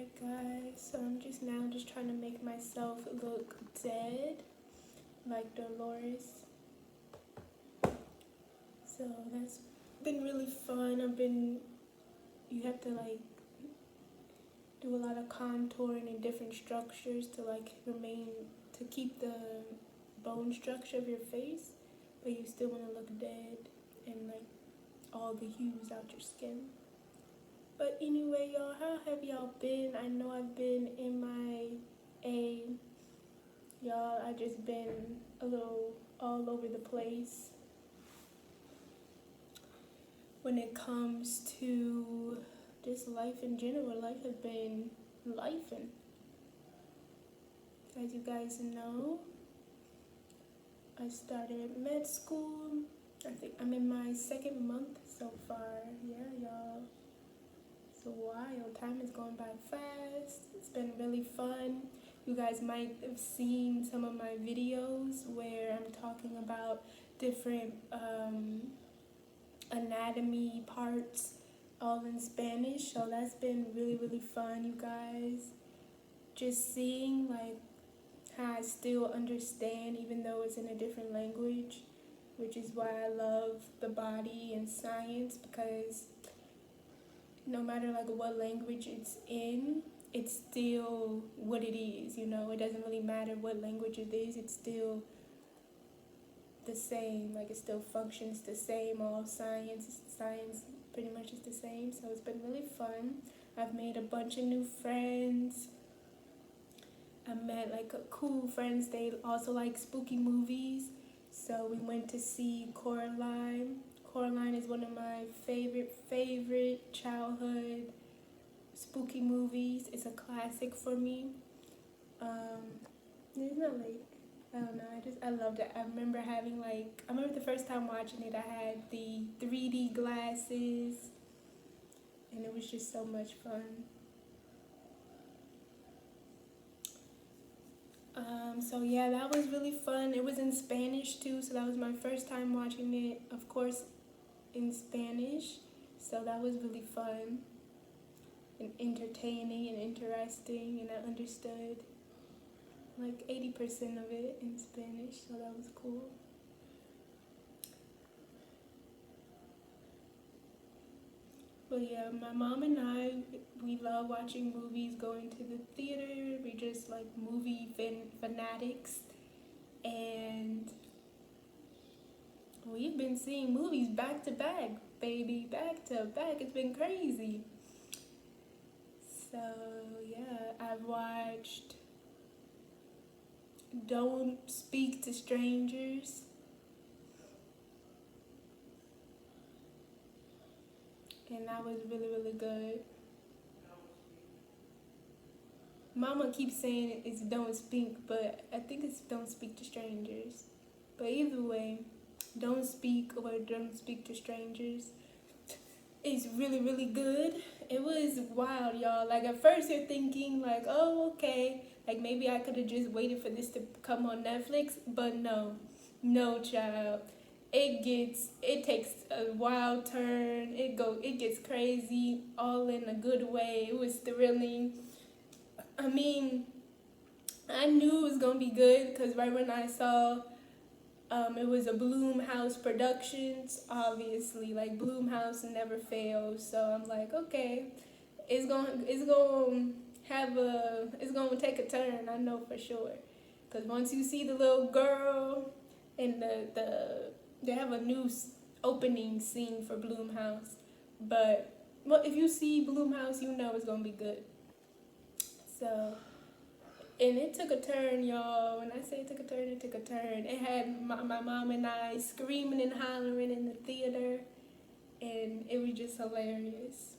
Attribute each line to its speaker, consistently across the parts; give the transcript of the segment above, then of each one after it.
Speaker 1: Alright guys, so I'm just now trying to make myself look dead, like Dolores. So that's been really fun. You have to like do a lot of contouring and different structures to to keep the bone structure of your face, but you still want to look dead and like all the hues out your skin. But anyway, y'all, how have y'all been? I know I've been MIA. Y'all, I just been a little all over the place when it comes to just life in general. Life has been lifing. As you guys know, I started med school. I think I'm in my second month so far. Yeah, y'all. It's wild. Time is going by fast. It's been really fun. You guys might have seen some of my videos where I'm talking about different anatomy parts all in Spanish. So that's been really, really fun, you guys. Just seeing like how I still understand even though it's in a different language, which is why I love the body and science, because no matter like what language it's in, it's still what it is, you know. It doesn't really matter what language it is, it's still the same. Like it still functions the same. All science pretty much is the same. So it's been really fun. I've made a bunch of new friends. I met like cool friends. They also like spooky movies. So we went to see Coraline. Coraline is one of my favorite childhood spooky movies. It's a classic for me. It's not like, I don't know, I loved it. I remember the first time watching it, I had the 3D glasses, and it was just so much fun. So yeah, that was really fun. It was in Spanish too, so that was my first time watching it, of course, in Spanish. So that was really fun and entertaining and interesting, and I understood like 80% of it in Spanish, so that was cool. But yeah, my mom and I, we love watching movies, going to the theater. We just like movie fanatics, and we've been seeing movies back to back, baby, back to back. It's been crazy. So yeah, I've watched Don't Speak to Strangers. And that was really, really good. Mama keeps saying it's Don't Speak, but I think it's Don't Speak to Strangers. But either way, Don't Speak or Don't Speak to Strangers is really, really good. It was wild, y'all. Like at first you're thinking like, oh, okay, like maybe I could have just waited for this to come on Netflix, but no, child. It takes a wild turn. It gets crazy, all in a good way. It was thrilling. I mean, I knew it was gonna be good because right when I saw it was a Bloomhouse Productions, obviously. Like Bloomhouse never fails, so I'm like, okay, it's gonna take a turn. I know for sure, because once you see the little girl and they have a new opening scene for Bloomhouse, but if you see Bloomhouse, you know it's gonna be good. So. And it took a turn, y'all. When I say it took a turn, it took a turn. It had my mom and I screaming and hollering in the theater, and it was just hilarious.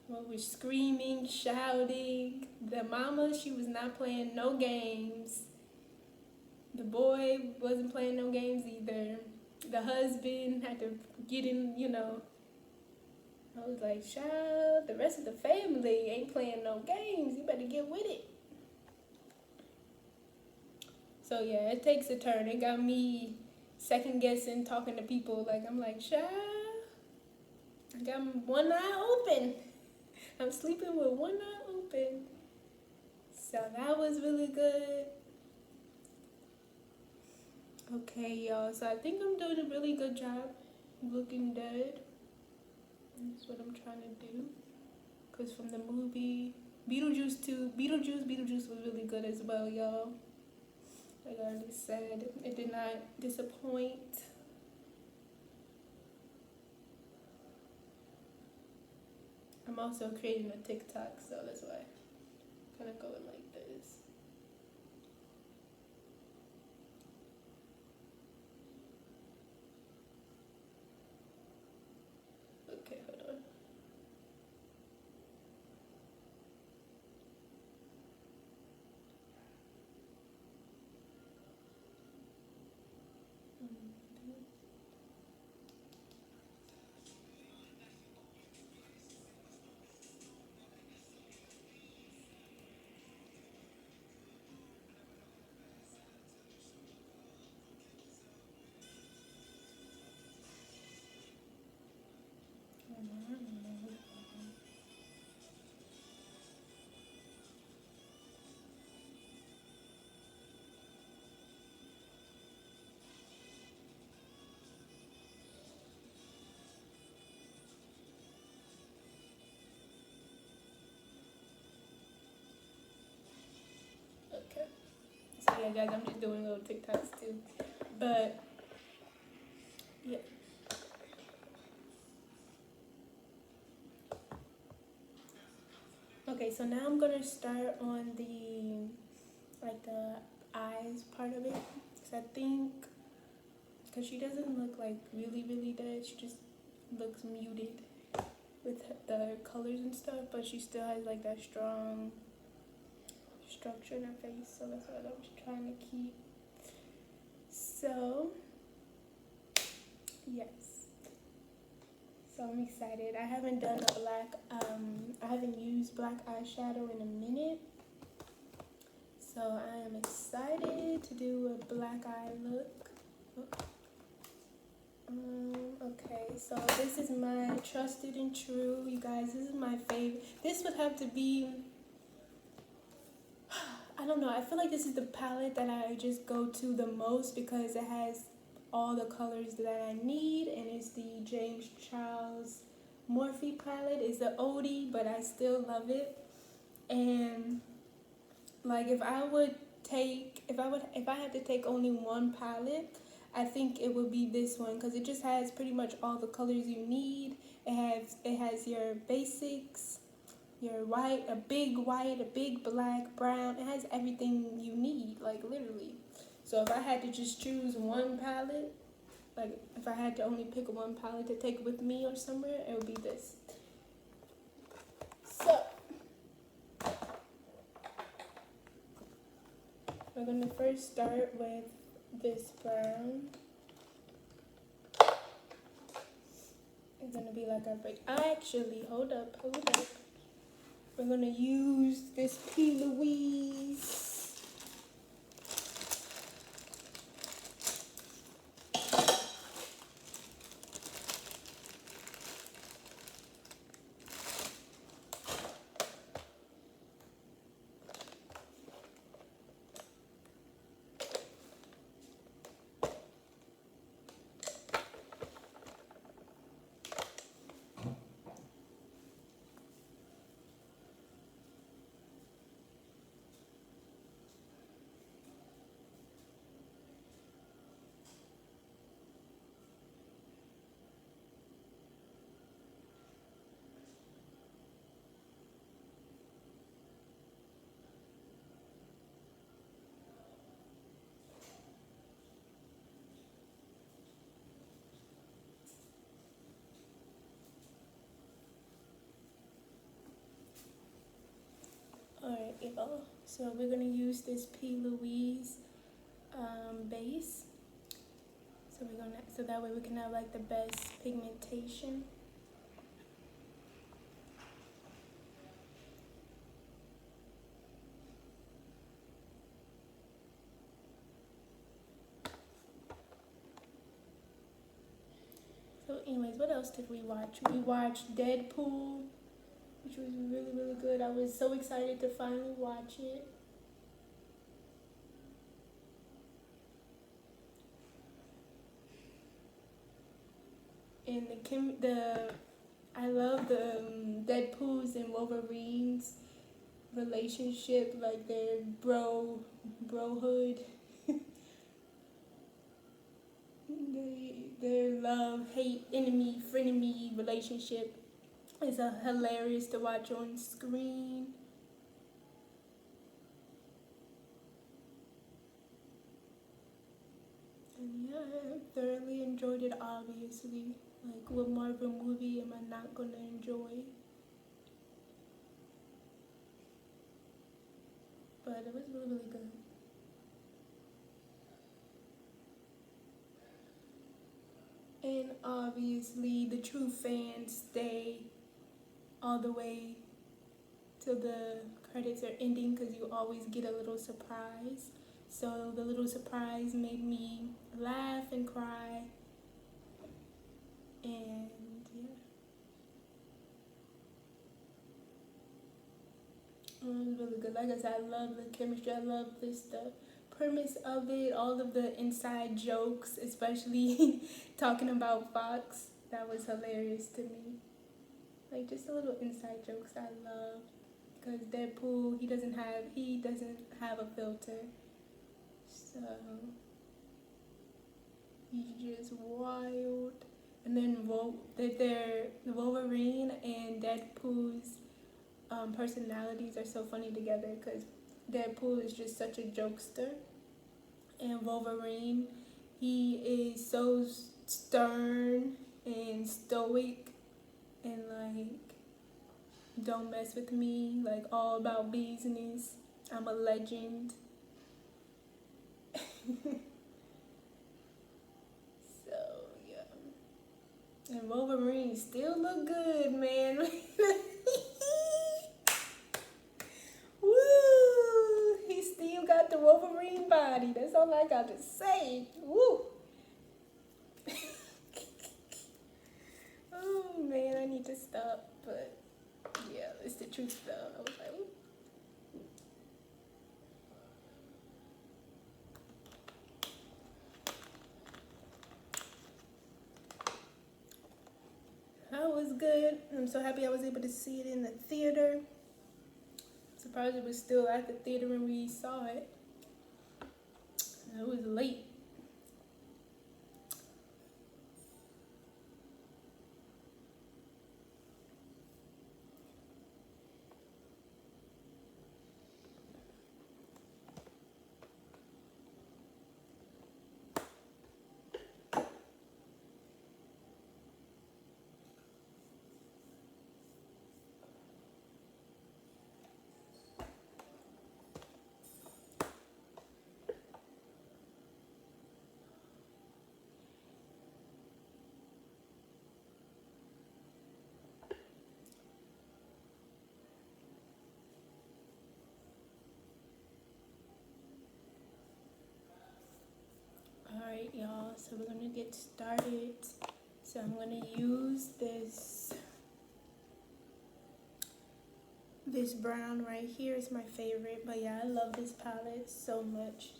Speaker 1: Well, we're screaming, shouting. The mama, she was not playing no games. The boy wasn't playing no games either. The husband had to get in, I was like, child, the rest of the family ain't playing no games. You better get with it. So yeah, it takes a turn. It got me second guessing, talking to people. Like, I'm like, child, I got one eye open. I'm sleeping with one eye open. So that was really good. Okay, y'all. So I think I'm doing a really good job looking dead. That's what I'm trying to do. Because from the movie Beetlejuice was really good as well, y'all. Like I already said, it did not disappoint. I'm also creating a TikTok, so that's why I'm kind of going like this. Okay, hold on. Okay. So yeah, guys, I'm just doing little TikToks too. But yeah. Okay, so now I'm gonna start on the eyes part of it. Cause I think, cause she doesn't look like really dead. She just looks muted with the colors and stuff, but she still has like that strong structure in her face. So that's what I'm just trying to keep. So yes. So I'm excited. I haven't done a I haven't used black eyeshadow in a minute. So I am excited to do a black eye look. Okay, so this is my trusted and true, you guys. This is my favorite. This would have to be, I don't know. I feel like this is the palette that I just go to the most because it has all the colors that I need, and it's the James Charles Morphe palette. It's an oldie, but I still love it. And like if I had to take only one palette, I think it would be this one because it just has pretty much all the colors you need. It has your basics, your white, a big black, brown. It has everything you need, like literally. So if I had to just choose one palette, like if I had to only pick one palette to take with me or somewhere, it would be this. So we're gonna first start with this brown. It's gonna be like our break. Actually, hold up. We're gonna use this P. Louise. Alright, y'all. So we're gonna use this P. Louise base. So that way we can have like the best pigmentation. So anyways, what else did we watch? We watched Deadpool. which was really, really good. I was so excited to finally watch it. And I love the Deadpool's and Wolverine's relationship, like their brohood, their love, hate, enemy, frenemy relationship is hilarious to watch on screen. And yeah, I thoroughly enjoyed it. Obviously, like what Marvel movie am I not gonna enjoy? But it was really, really good. And obviously, the true fans stay all the way till the credits are ending because you always get a little surprise. So the little surprise made me laugh and cry. And yeah, it was really good. Like I said, I love the chemistry. I love the premise of it, all of the inside jokes, especially talking about Fox. That was hilarious to me. Like just the little inside jokes I love. Because Deadpool, he doesn't have a filter. So he's just wild. And then Wolverine and Deadpool's personalities are so funny together because Deadpool is just such a jokester, and Wolverine, he is so stern and stoic and like don't mess with me, like all about business. I'm a legend. So yeah. And Wolverine still look good, man. Woo! He still got the Wolverine body. That's all I got to say. Woo! Oh man, I need to stop. But yeah, it's the truth though. I was like, ooh. That was good. I'm so happy I was able to see it in the theater. Surprised it was still at the theater when we saw it. It was late. Alright, y'all, so we're gonna get started. So I'm gonna use this brown right here is my favorite, but yeah, I love this palette so much.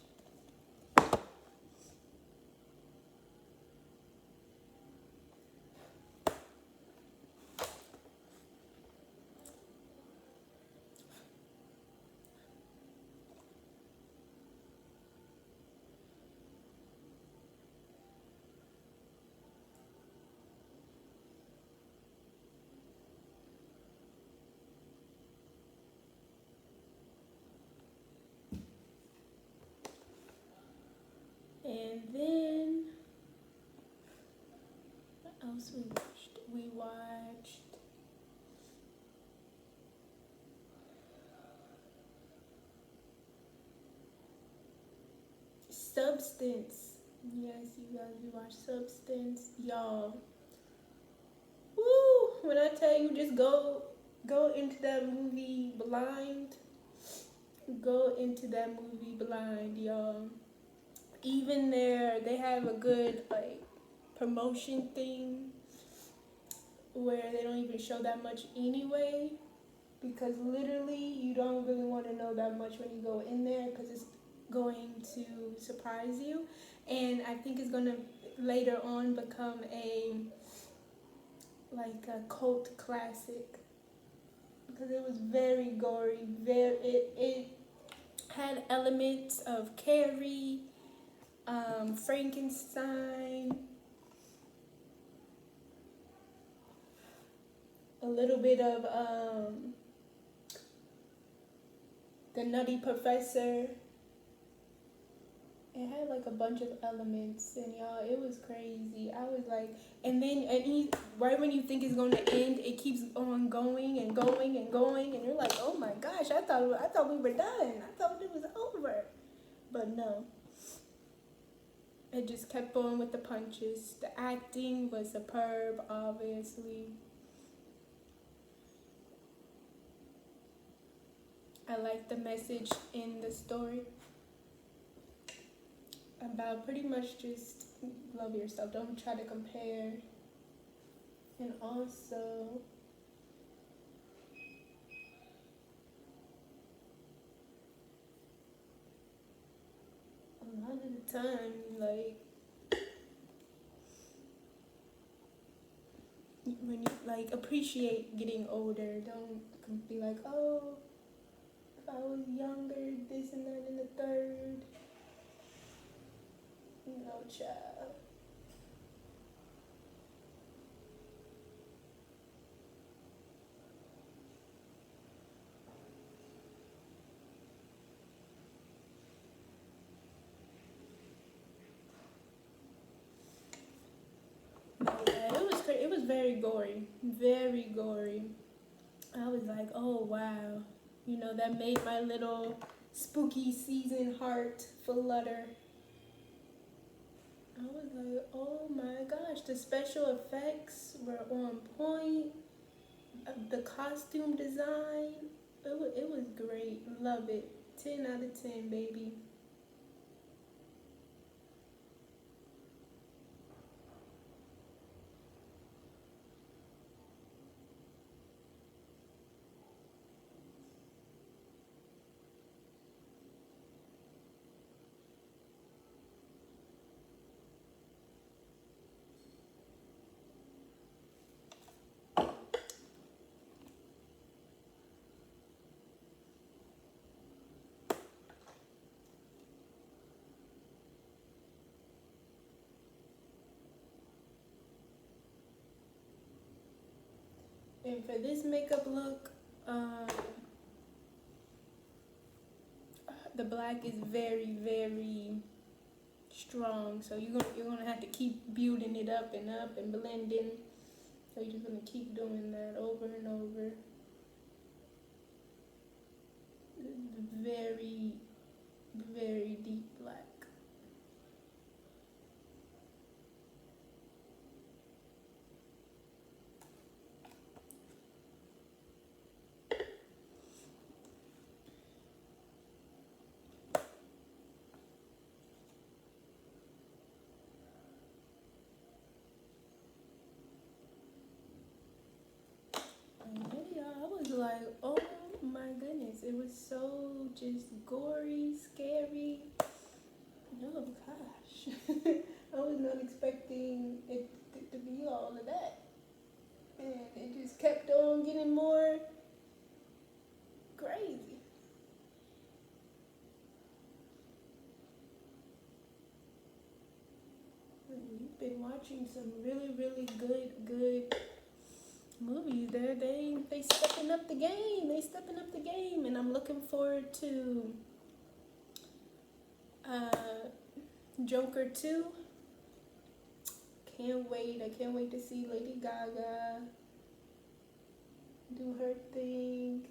Speaker 1: And then what else we watched? We watched Substance. Yes, you guys, we watched Substance. Y'all, woo! When I tell you, just go into that movie blind. Go into that movie blind, y'all. Even they have a good like promotion thing where they don't even show that much anyway. because literally you don't really want to know that much when you go in there because it's going to surprise you. And I think it's going to later on become a like a cult classic because it was very gory. It had elements of Carrie, Frankenstein, a little bit of the Nutty Professor. It had like a bunch of elements, and y'all, it was crazy. I was like, right when you think it's going to end, it keeps on going and going and going, and you're like, oh my gosh, I thought we were done. I thought it was over, but no. It just kept on with the punches. The acting was superb, obviously. I like the message in the story about pretty much just love yourself. Don't try to compare. And also, a lot of the time, like, when you like appreciate getting older, don't be like, oh, if I was younger, this and that and the third. No, child. Yeah, it was very gory, very gory. I was like, oh wow, that made my little spooky season heart flutter. I was like, oh my gosh, the special effects were on point. The costume design, it was great. Love it. 10 out of 10, baby. And for this makeup look, the black is very, very strong. So you're gonna have to keep building it up and blending. So you're just gonna keep doing that over and over. Very, very deep black. Yeah, I was like, oh my goodness, it was so just gory, scary. Oh gosh, I was not expecting it to be all of that, and it just kept on getting more crazy. We've been watching some really, really good movies. They stepping up the game. They stepping up the game, and I'm looking forward to Joker 2. Can't wait. I can't wait to see Lady Gaga do her thing.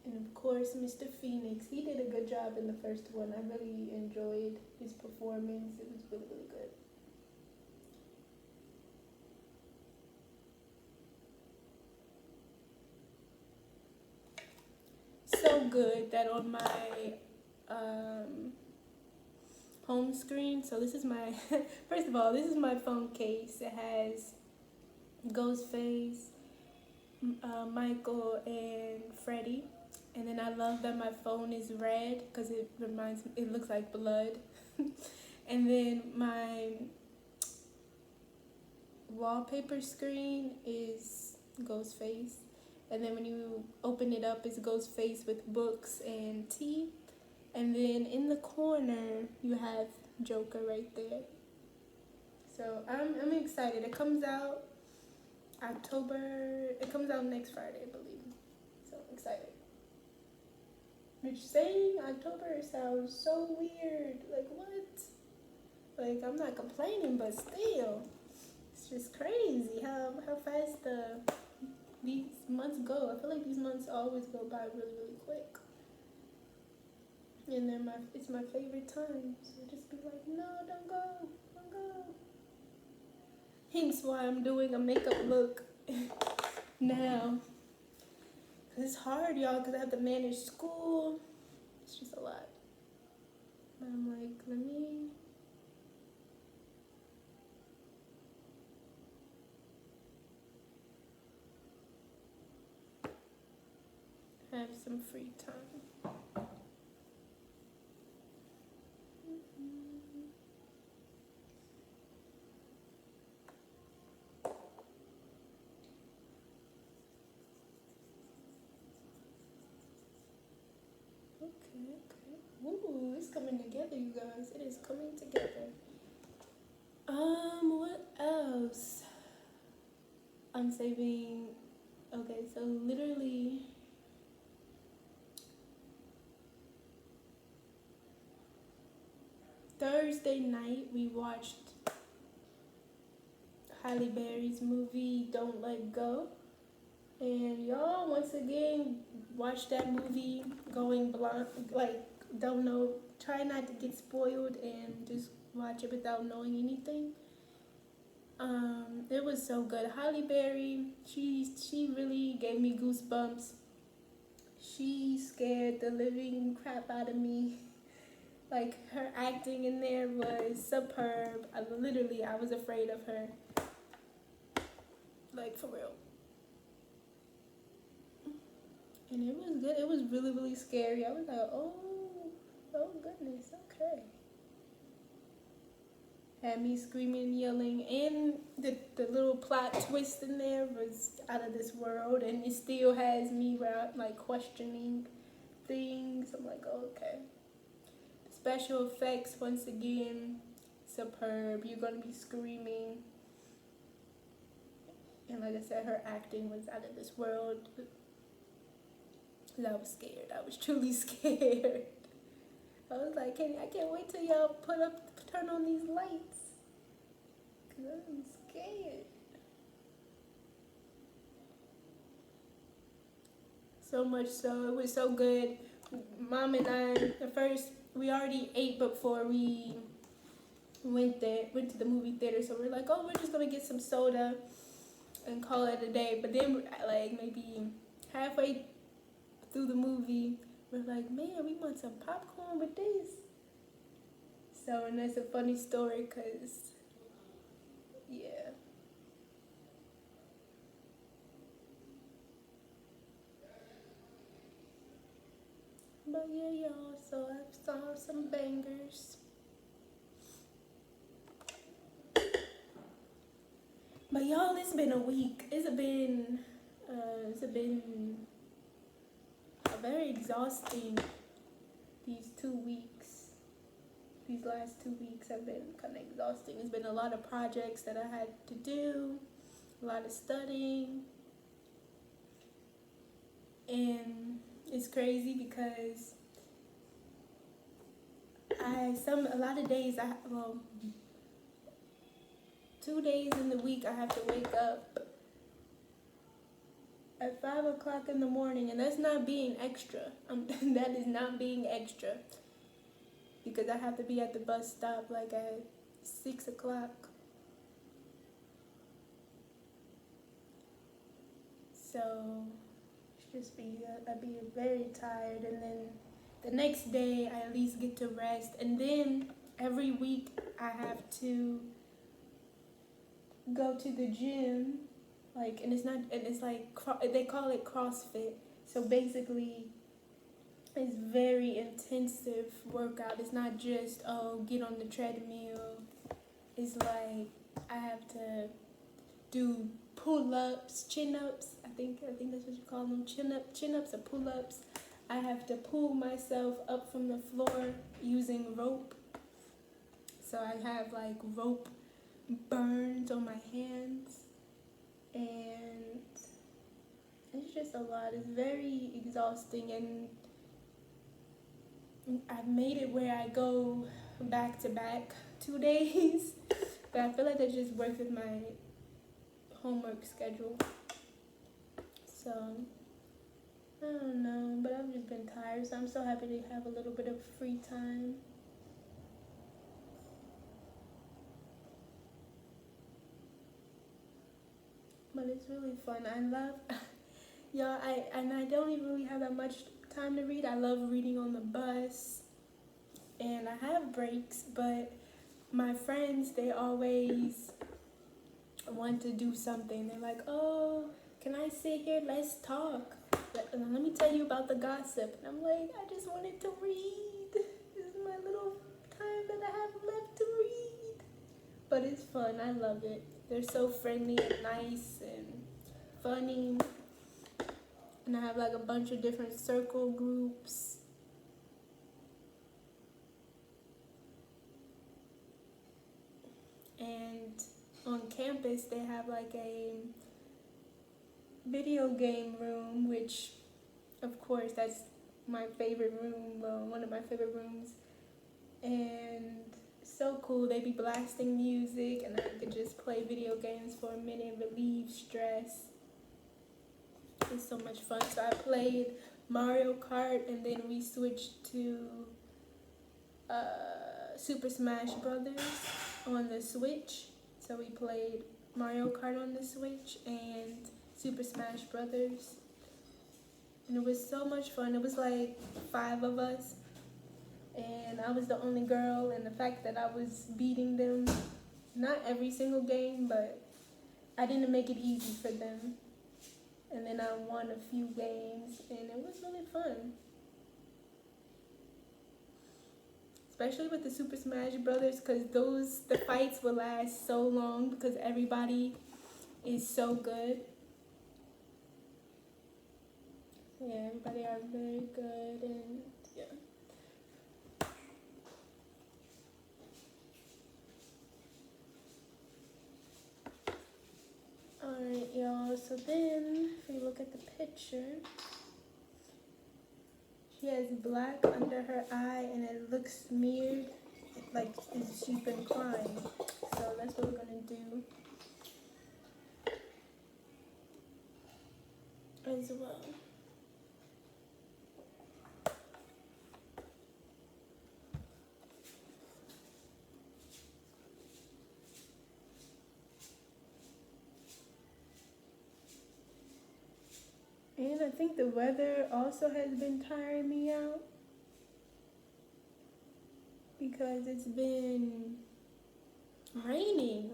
Speaker 1: And of course, Mr. Phoenix. He did a good job in the first one. I really enjoyed his performance. It was really, really good. So good that on my home screen. So this is my first of all, this is my phone case. It has Ghostface, Michael, and Freddie. And then I love that my phone is red because it looks like blood. And then my wallpaper screen is Ghostface. And then when you open it up, it's Ghostface with books and tea. And then in the corner, you have Joker right there. So I'm excited. It comes out It comes out next Friday, I believe. So I'm excited. Which saying October sounds so weird. Like, what? Like, I'm not complaining, but still. It's just crazy how fast these months go. I feel like these months always go by really, really quick. And then it's my favorite time. So just be like, no, don't go. Don't go. Hence why I'm doing a makeup look now. Cause it's hard, y'all, because I have to manage school. It's just a lot. But I'm like, let me have some free time. Okay. Ooh, it's coming together, you guys. It is coming together. What else? I'm saving. Okay, so literally, Thursday night we watched Halle Berry's movie Don't Let Go. And y'all, once again, watch that movie going blind, like, don't know, try not to get spoiled and just watch it without knowing anything. It was so good. Halle Berry, she really gave me goosebumps. She scared the living crap out of me. Like, her acting in there was superb. I was afraid of her. Like, for real. And it was good. It was really, really scary. I was like, oh goodness, okay. Had me screaming and yelling. And the little plot twist in there was out of this world. And it still has me, like, questioning things. I'm like, oh, okay. Special effects, once again, superb. You're going to be screaming. And like I said, her acting was out of this world. I was scared. I was truly scared. I was like, I can't wait till y'all turn on these lights. Because I'm scared. So much so. It was so good. Mom and I, at first, we already ate before we went to the movie theater. So we're like, oh, we're just going to get some soda and call it a day. But then, like, maybe halfway through the movie, we're like, man, we want some popcorn with this. So, and that's a funny story, because, yeah. But yeah, y'all, so I saw some bangers. But y'all, it's been a week. It's been very exhausting these 2 weeks. These last 2 weeks have been kind of exhausting. It's been a lot of projects that I had to do, a lot of studying. And it's crazy because a lot of days, 2 days in the week I have to wake up at 5 o'clock in the morning, and that's not being extra. That is not being extra, because I have to be at the bus stop like at 6 o'clock. So I'd be very tired, and then the next day I at least get to rest, and then every week I have to go to the gym, like, and it's like they call it CrossFit. So basically, it's very intensive workout. It's not just, oh, get on the treadmill. It's like I have to do pull-ups, chin-ups. I think that's what you call them, chin-ups or pull-ups. I have to pull myself up from the floor using rope. So I have like rope burns on my hands, and it's just a lot. It's very exhausting, and I've made it where I go back to back 2 days, but I feel like that just works with my homework schedule. So I don't know, but I've just been tired, so I'm so happy to have a little bit of free time. But it's really fun. I love, yeah, I don't even really have that much time to read. I love reading on the bus, and I have breaks, but my friends, they always want to do something. They're like, oh, can I sit here? Let's talk. Let me tell you about the gossip. And I'm like, I just wanted to read. This is my little time that I have left to read. But it's fun. I love it. They're so friendly and nice and funny. And I have like a bunch of different circle groups. And on campus, they have like a video game room, which, of course, that's my favorite room, one of my favorite rooms. And so cool. They be blasting music, and I could just play video games for a minute, relieve stress. It's so much fun. So I played Mario Kart, and then we switched to Super Smash Brothers on the Switch. So we played Mario Kart on the Switch and Super Smash Brothers. And it was so much fun. It was like 5 of us, and I was the only girl, and the fact that I was beating them, not every single game, but I didn't make it easy for them. And then I won a few games, and it was really fun. Especially with the Super Smash Brothers, because the fights will last so long because everybody is so good. Yeah, everybody are very good, and yeah. Alright, y'all, so then if you look at the picture, she has black under her eye, and it looks smeared like she's been crying. So that's what we're gonna do as well. And I think the weather also has been tiring me out, because it's been raining.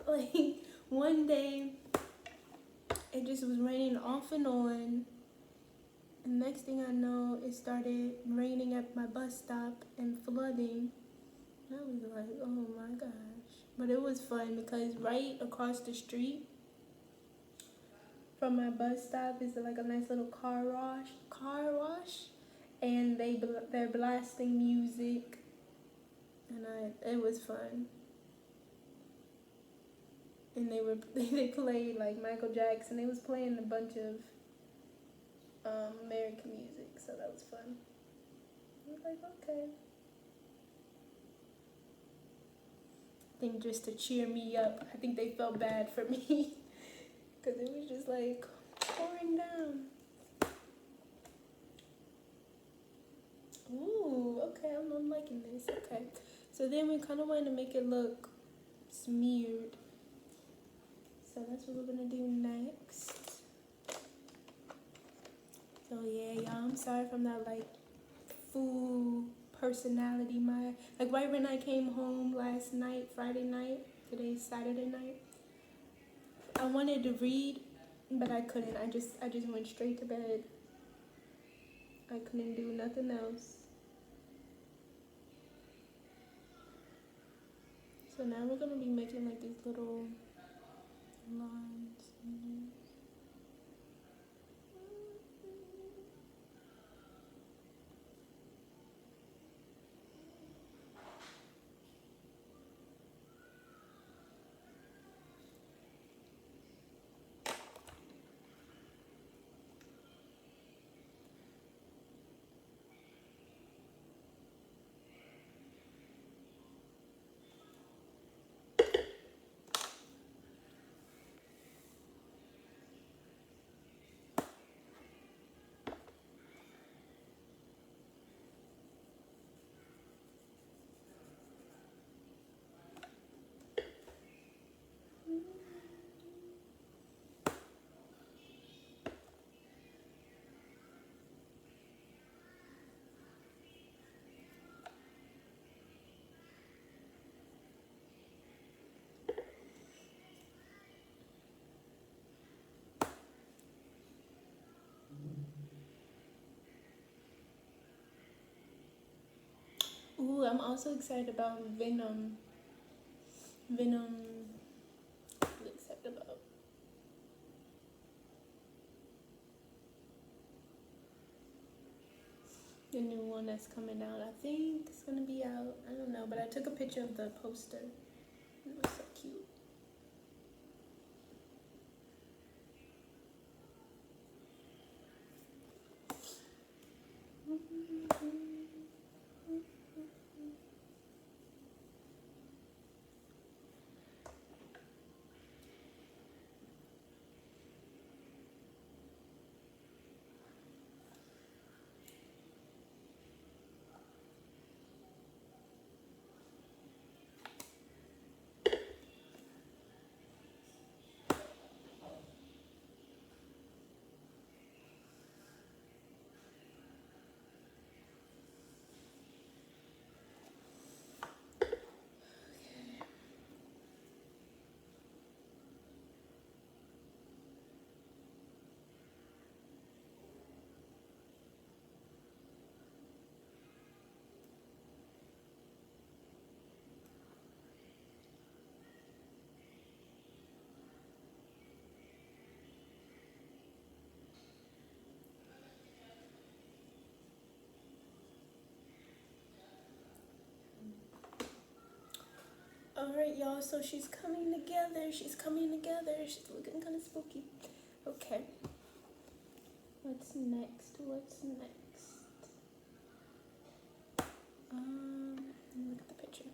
Speaker 1: Like one day it just was raining off and on. And next thing I know, it started raining at my bus stop and flooding. I was like, oh my gosh. But it was fun because right across the street from my bus stop is like a nice little car wash, and they're blasting music, and it was fun. And they played like Michael Jackson. They was playing a bunch of American music, so that was fun. I was like, okay. I think just to cheer me up, I think they felt bad for me because it was just like pouring down. Ooh, okay, I'm liking this. Okay, so then we kind of wanted to make it look smeared. So that's what we're gonna do next. So yeah, y'all, I'm sorry if I'm not like full personality. My like right when I came home last night, Friday night, today's Saturday night, I wanted to read, but I couldn't. I just went straight to bed. I couldn't do nothing else. So now we're gonna be making like these little lines. Ooh, I'm also excited about Venom. Venom. I'm excited about. The new one that's coming out. I think it's gonna be out. I don't know, but I took a picture of the poster. It was so cute. Alright, y'all, so she's coming together. She's coming together. She's looking kind of spooky. Okay. What's next? What's next? Let me look at the picture.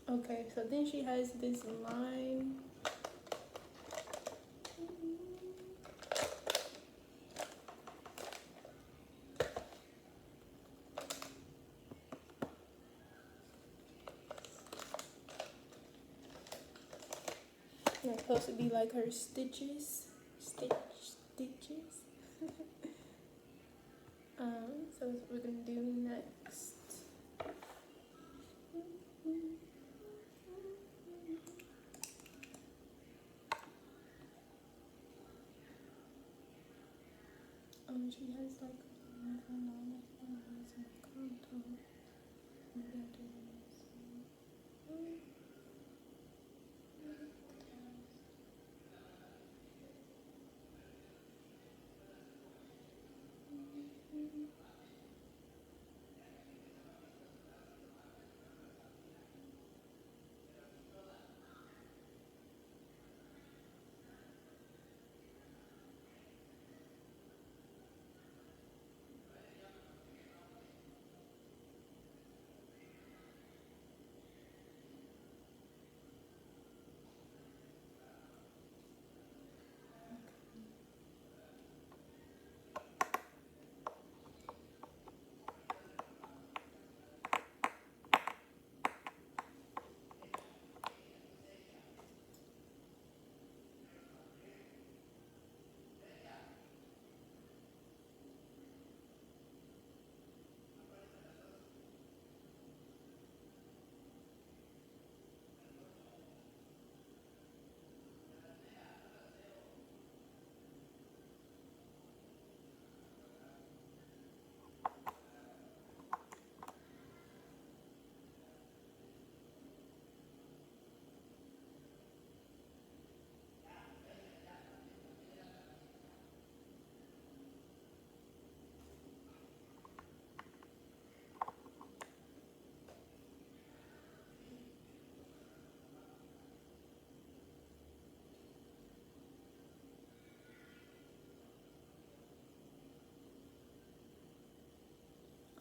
Speaker 1: Okay, so then she has this line. It's supposed to be like her stitches. Stitches. So that's what we're gonna do next. She has like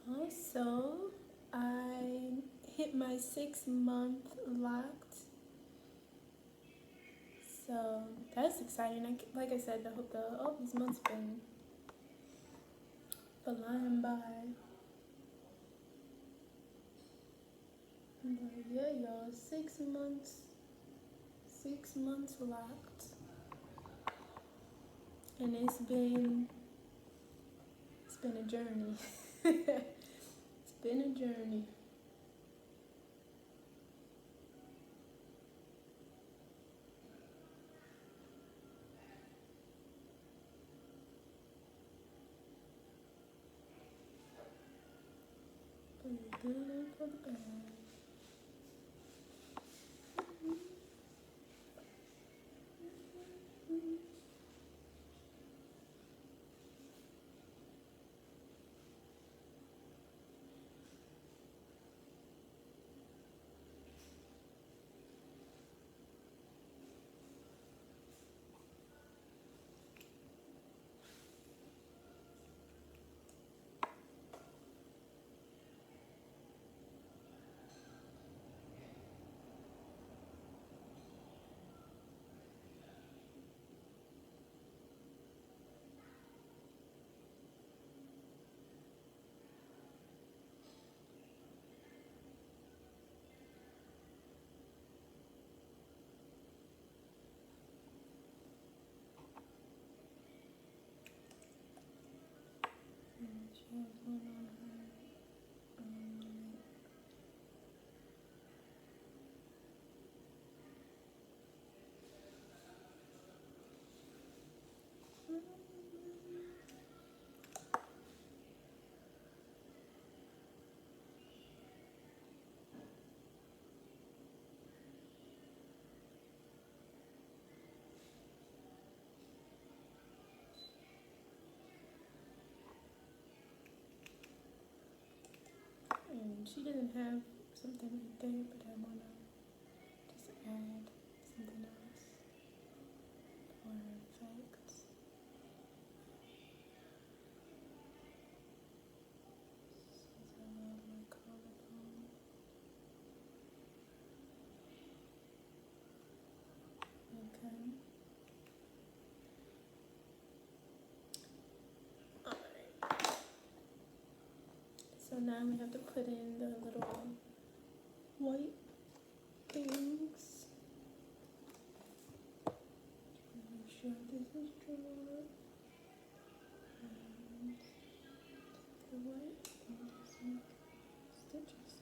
Speaker 1: Also, I hit my 6 month locked, so that's exciting. Like I said, all these months been flying by. But yeah, y'all, 6 months, 6 months locked, and it's been a journey. It's been a journey. For the good and for the bad. And she has one on her. And she didn't have something right there, but I wanna just add something else for effect. This is a little more collarbone. Okay. Alright. So now we have to put in the little white things. Make sure this is dry. And the white and just make stitches.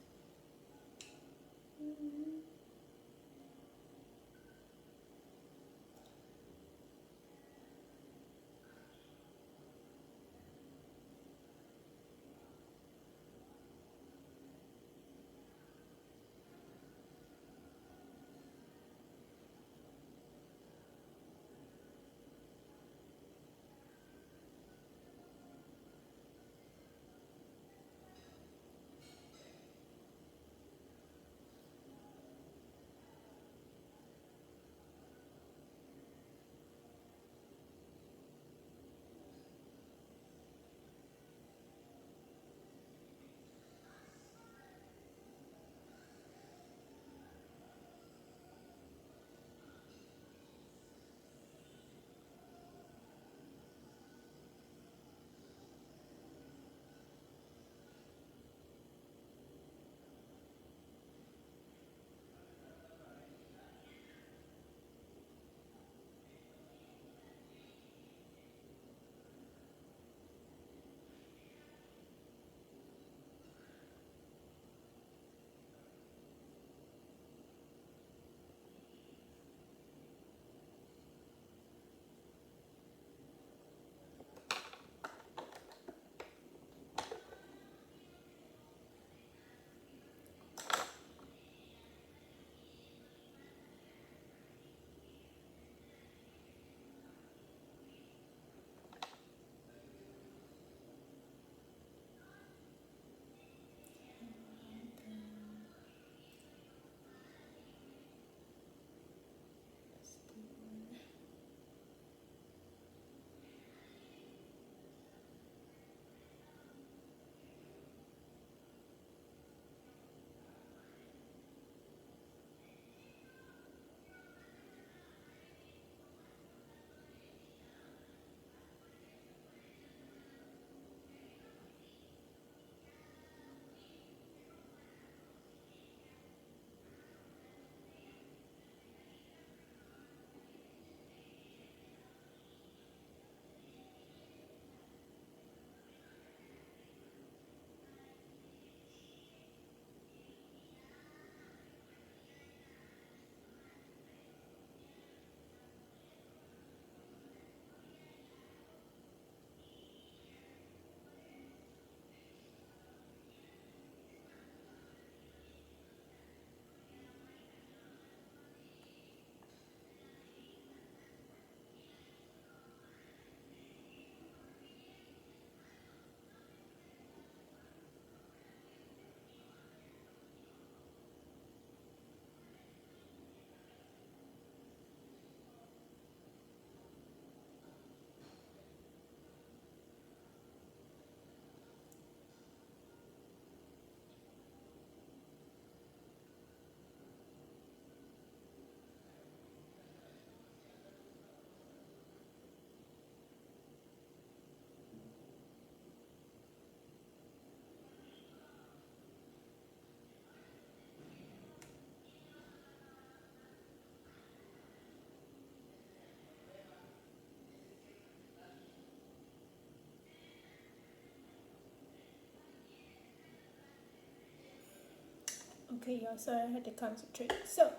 Speaker 1: Okay, y'all, sorry, I had to concentrate. So,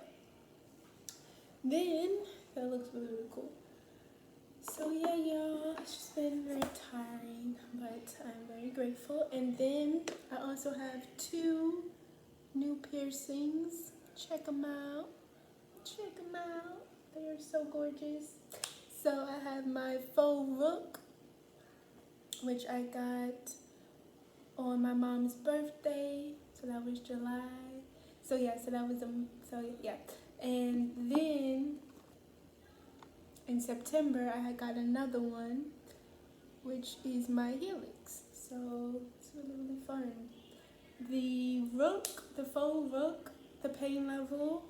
Speaker 1: then, that looks really, really cool. So, yeah, y'all, it's just been very tiring, but I'm very grateful. And then, I also have 2 new piercings. Check them out. Check them out. They are so gorgeous. So, I have my faux rook, which I got on my mom's birthday. So, that was July. So yeah, so that was so yeah, and then in September I had got another one, which is my helix. So it's really really fun. The rook, the faux rook, the pain level,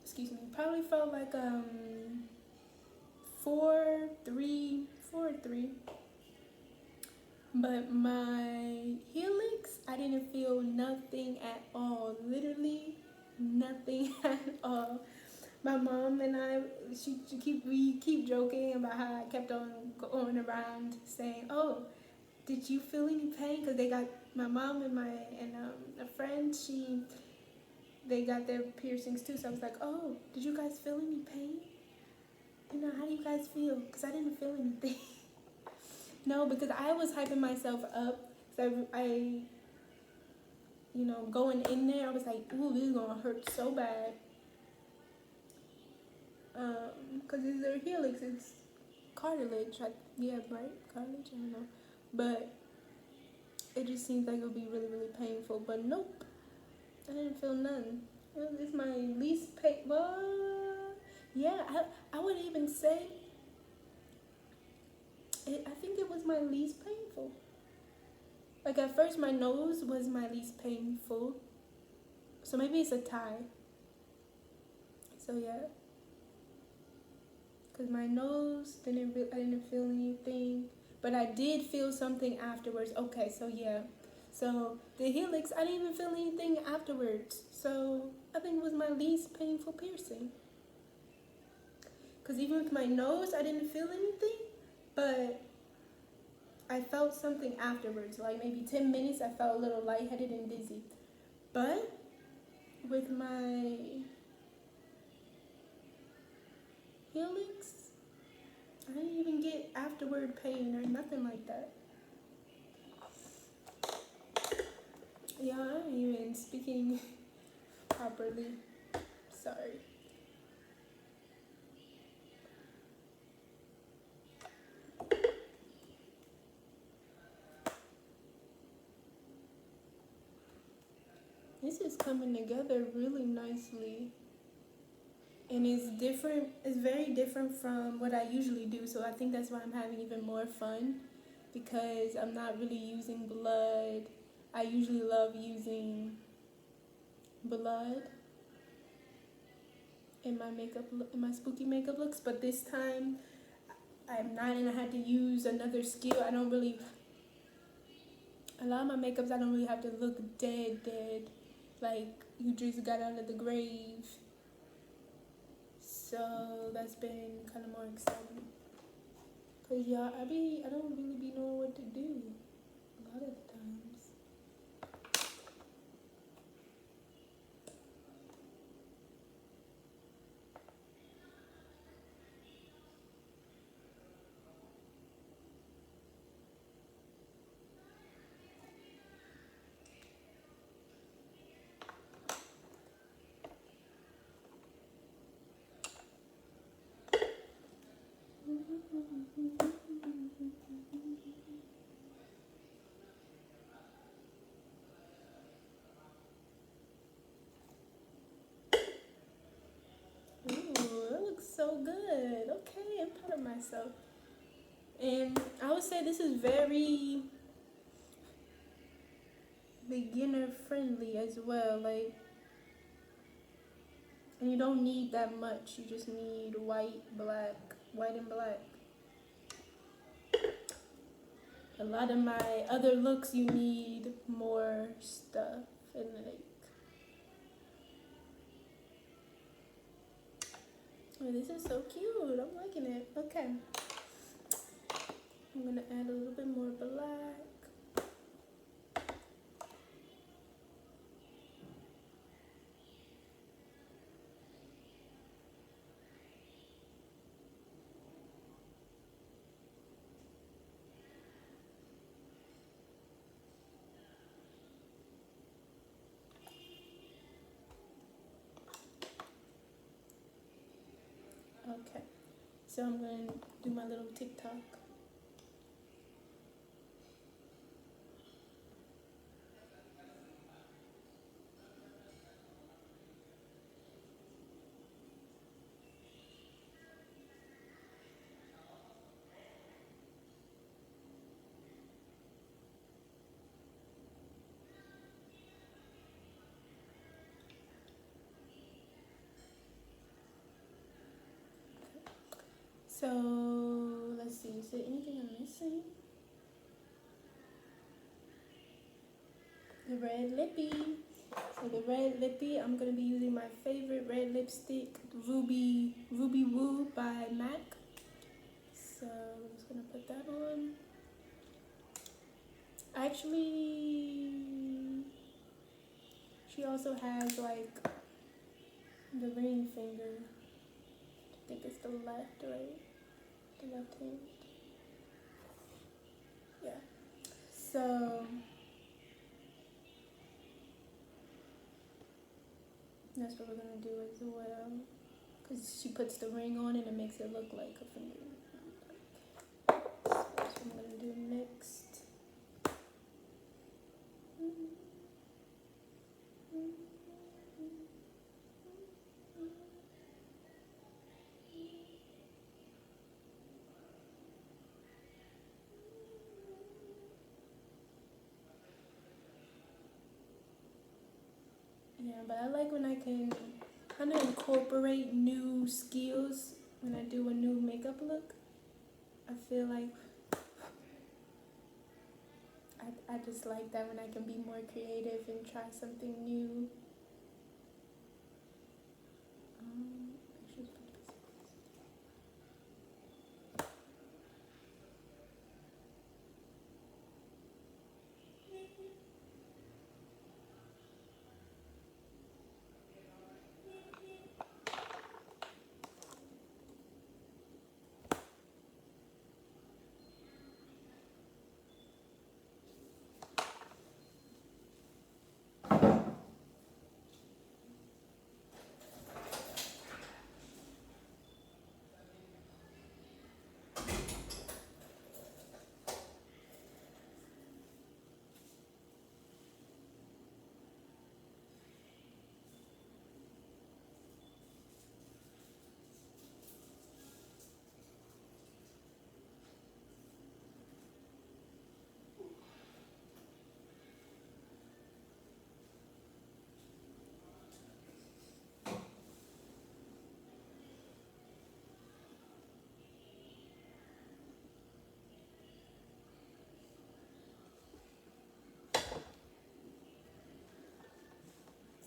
Speaker 1: excuse me, probably felt like 4 3. But my helix, I didn't feel nothing at all. Literally nothing at all. My mom and I, we keep joking about how I kept on going around saying, "Oh, did you feel any pain?" Because they got my mom and a friend. They got their piercings too. So I was like, "Oh, did you guys feel any pain? You know, how do you guys feel?" Because I didn't feel anything. No, because I was hyping myself up. So I, going in there, I was like, "Ooh, this is gonna hurt so bad." Because it's their helix, it's cartilage. Yeah, right? Cartilage? I don't know. But it just seems like it would be really, really painful. But nope, I didn't feel none. It's my least painful. Yeah, I would even say, I think it was my least painful. Like at first, my nose was my least painful. So maybe it's a tie. So yeah. Because my nose, I didn't feel anything. But I did feel something afterwards. Okay, so yeah. So the helix, I didn't even feel anything afterwards. So I think it was my least painful piercing. Because even with my nose, I didn't feel anything. But I felt something afterwards. Like maybe 10 minutes, I felt a little lightheaded and dizzy. But with my helix, I didn't even get afterward pain or nothing like that. Yeah, I ain't even speaking properly. Sorry. This is coming together really nicely. And it's different, it's very different from what I usually do. So I think that's why I'm having even more fun, because I'm not really using blood. I usually love using blood in my in my spooky makeup looks, but this time I'm not, and I had to use another skill. A lot of my makeups, I don't really have to look dead, like you just got out of the grave. So that's been kind of more exciting. Cause y'all, I don't really be knowing what to do a lot of the times. Ooh, that looks so good. Okay, I'm proud of myself. And I would say this is very beginner friendly as well. Like, and you don't need that much. You just need white and black. A lot of my other looks, you need more stuff and like. Oh, this is so cute. I'm liking it. Okay. I'm gonna add a little bit more black. Okay. So I'm going to do my little TikTok. So let's see, is there anything I'm missing? The red lippy. So the red lippy, I'm gonna be using my favorite red lipstick, Ruby Woo by MAC. So I'm just gonna put that on. Actually, she also has like the ring finger. I think it's the left, right? The left hand. Yeah. So that's what we're gonna do as well. Because she puts the ring on and it makes it look like a finger. So that's what I'm gonna do next. Yeah, but I like when I can kind of incorporate new skills when I do a new makeup look. I feel like I just like that when I can be more creative and try something new. I should put this.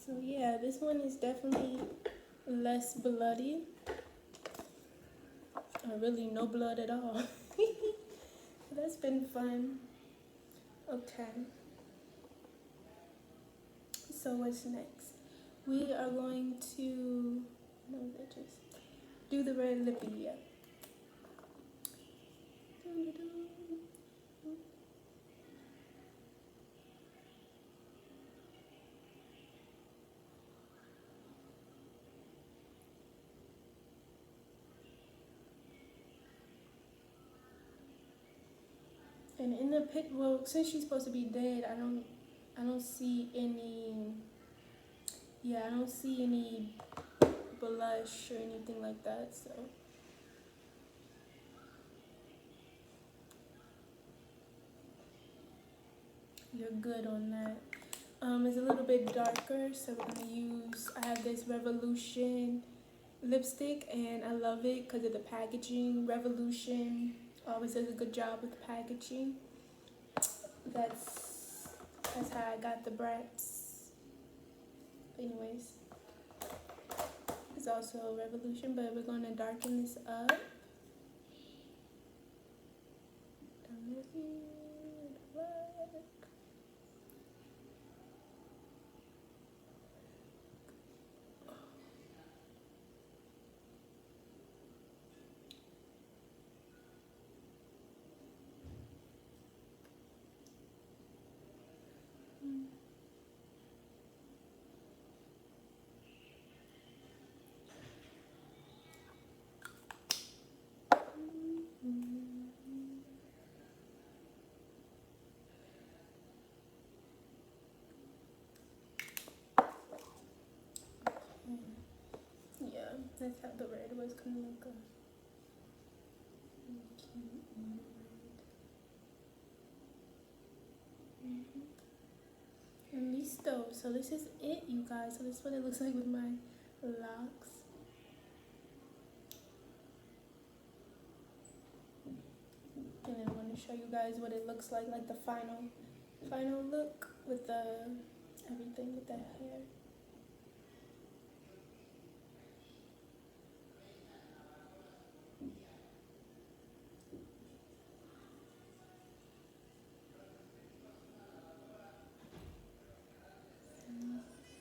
Speaker 1: So yeah, this one is definitely less bloody. Or really no blood at all. That's been fun. Okay. So what's next? We are going to no bitches. Do the red lippy, yeah. And in the pic, well, since she's supposed to be dead, I don't see any. Yeah, I don't see any blush or anything like that. So you're good on that. It's a little bit darker, so we're gonna use. I have this Revolution lipstick, and I love it because of the packaging. Revolution always does a good job with the packaging. That's how I got the Bratz. Anyways, it's also a Revolution, but we're gonna darken this up. Down here, black. That's how the red was gonna look. Cute and red. And listo. So this is it, you guys. So this is what it looks like with my locks. And then I'm going to show you guys what it looks like the final look with the everything with the hair.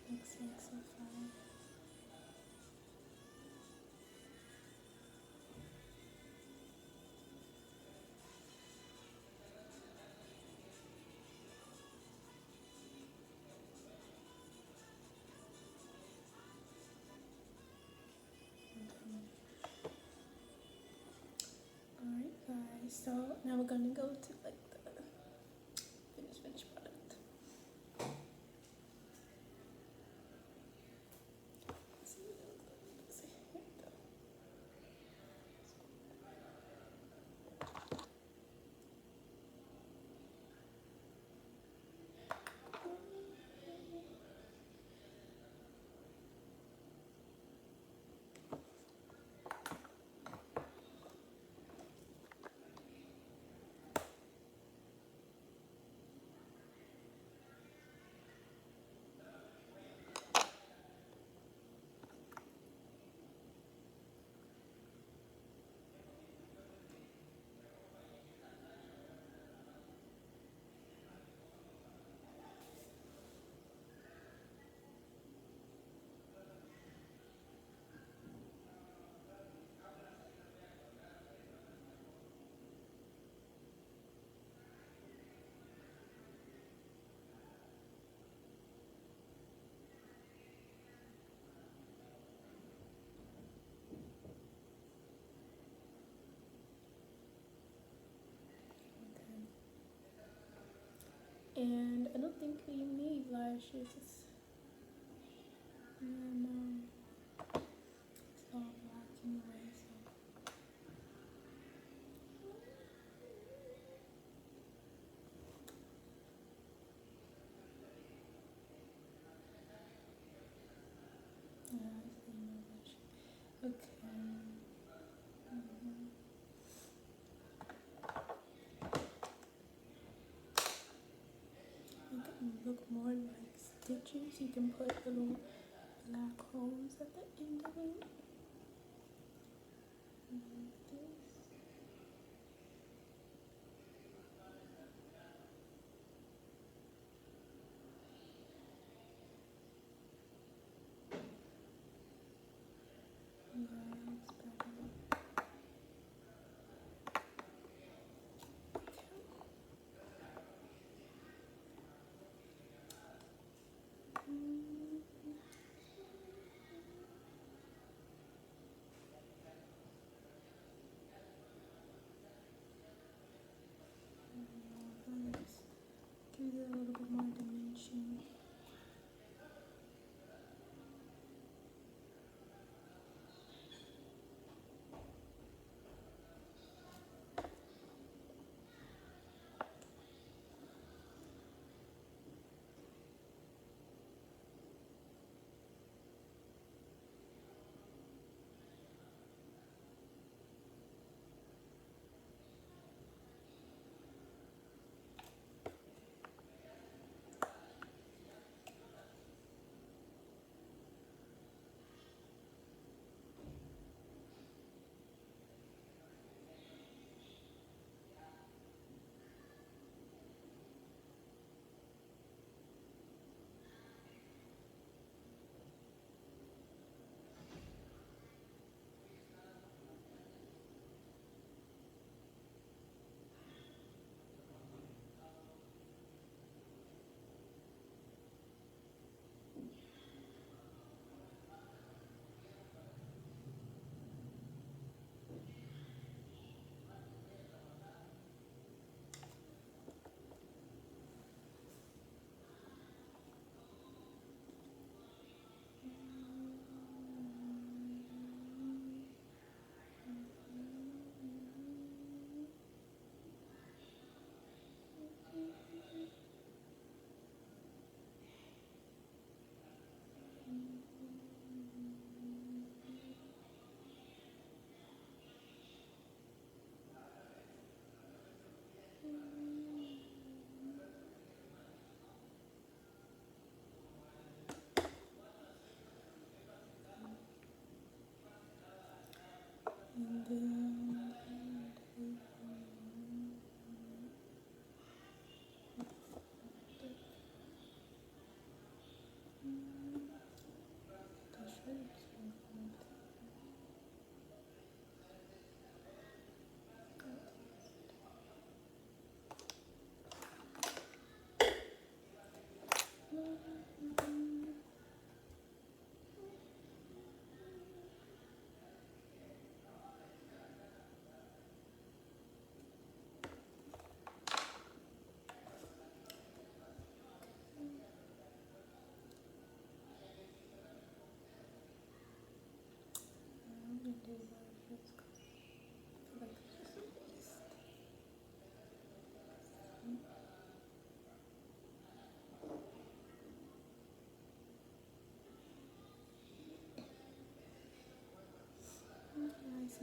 Speaker 1: Looks like so far. Alright guys, so now we're gonna go to like the finished product. Let's see what it looks like. Let's see. Here we go. And I don't think we need lashes. No, it's all black anyway, so. Yeah, I see no lash. Okay. Make it look more like stitches. You can put little black holes at the end of it. Like this. Yeah, looks better.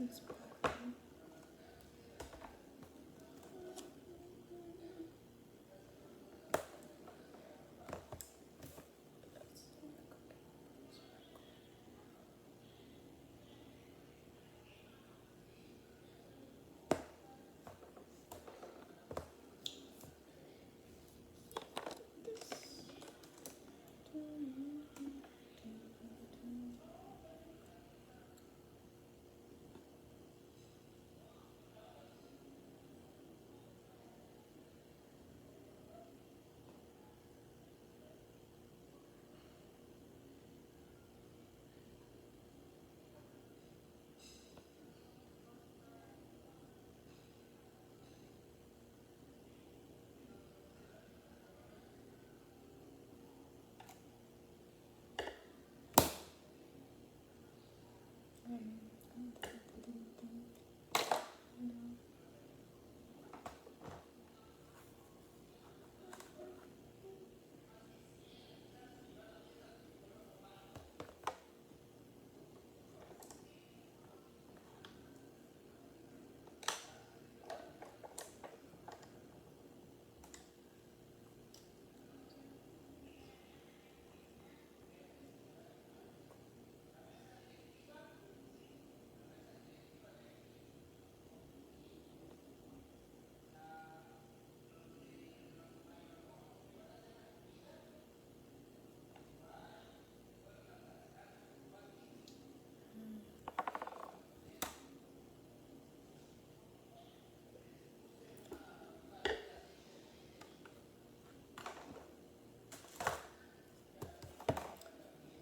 Speaker 1: this bottle.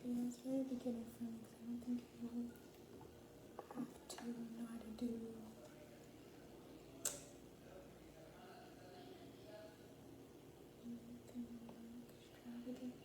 Speaker 1: Yeah, it's very beginner friendly because I don't think you will have to know how to do anything extravagant.